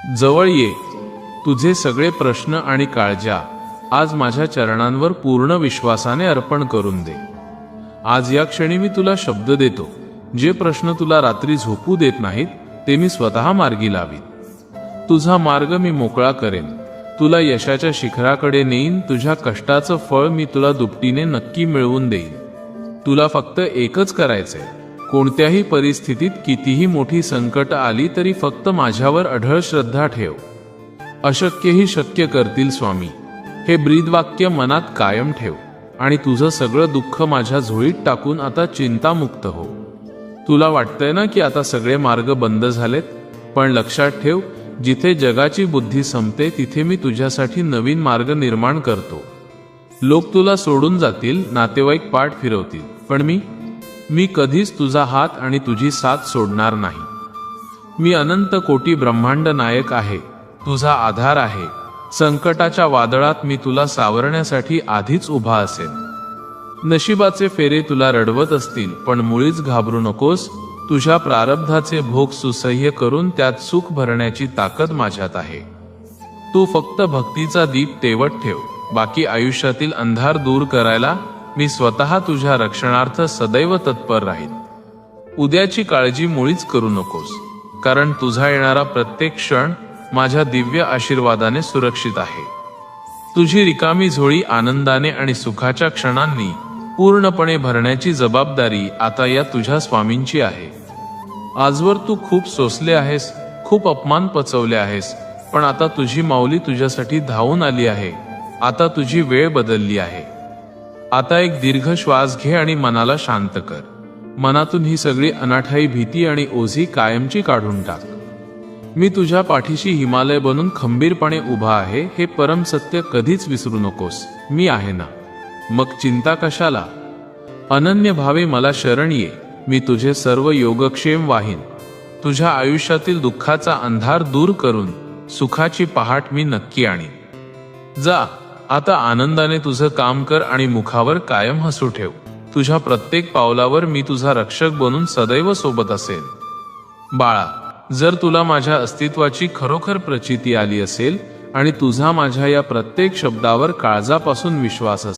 जवळ ये, तुझे सगळे प्रश्न आणि काळज्या आज माझ्या चरणांवर पूर्ण विश्वासाने अर्पण करून दे। आज या क्षणी मी तुला शब्द देतो, जे प्रश्न तुला रात्री झोपू देत नाहीत ते मी स्वतः मार्गी लावीन। तुझा मार्ग मी मोकळा करेन, तुला यशाच्या शिखराकडे नेईन, तुझ्या कष्टाचं फळ मी तुला दुपटीने नक्की मिळवून देईन। तुला फक्त एकच करायचंय, कोणत्याही परिस्थितीत कितीही मोठी संकट आली तरी फक्त माझ्यावर अढळ श्रद्धा ठेव। अशक्यही शक्य करतील स्वामी, हे ब्रीदवाक्य मनात कायम ठेव आणि तुझं सगळं दुःख माझ्या झोळीत टाकून आता चिंतामुक्त हो। तुला वाटतंय ना की आता सगळे मार्ग बंद झालेत, पण लक्षात ठेव, जिथे जगाची बुद्धी संपते तिथे मी तुझ्यासाठी नवीन मार्ग निर्माण करतो। लोक तुला सोडून जातील, नातेवाईक पाठ फिरवतील, पण मी कधीच तुझा हात आणि तुझी साथ सोडणार नाही। मी अनंत कोटी ब्रह्मांड नायक आहे, तुझा आधार आहे। संकटाच्या वादळात मी तुला सावरण्यासाठी आधीच उभा असेल। नशिबाचे फेरे तुला रडवत असतील, पण मुळीच घाबरू नकोस, तुझ्या प्रारब्धाचे भोग सुसह्य करून त्यात सुख भरण्याची ताकद माझ्यात आहे। तू फक्त भक्तीचा दीप तेवत ठेव, बाकी आयुष्यातील अंधार दूर करायला मी स्वतः तुझ्या रक्षणार्थ सदैव तत्पर राहीन। उद्याची काळजी मुळीच करू नकोस, कारण तुझा येणारा प्रत्येक क्षण माझ्या दिव्य आशीर्वादाने सुरक्षित आहे। तुझी रिकामी झोळी आनंदाने आणि सुखाच्या क्षणांनी पूर्णपणे भरण्याची जबाबदारी आता या तुझ्या स्वामींची आहे। आजवर तू खूप सोसले आहेस, खूप अपमान पचवले आहेस, पण आता तुझी माऊली तुझ्यासाठी धावून आली आहे। आता तुझी वेळ बदलली आहे। आता एक दीर्घ श्वास घे आणि मनाला शांत कर। मनातून ही सगळी अनाठाई भीती आणि ओझी कायमची काढून टाक। मी तुझ्या पाठीशी हिमालय बनून खंबीरपणे उभा आहे, हे परम सत्य कधीच विसरू नकोस। मी आहे ना, मग चिंता कशाला? अनन्य भावे मला शरण ये, मी तुझे सर्व योगक्षेम वाहीन। तुझ्या आयुष्यातील दुःखाचा अंधार दूर करून सुखाची पहाट मी नक्की आणीन। जा, आता आनंदाने तुझं काम कर आणि मुखावर कायम हसू ठेव। तुझ्या प्रत्येक पावलावर मी तुझा रक्षक बनून सदैव सोबत असेल। बाळा, जर तुला माझ्या अस्तित्वाची खरोखर प्रचिती आली असेल आणि तुझा माझ्या या प्रत्येक शब्दावर काळजापासून विश्वास असेल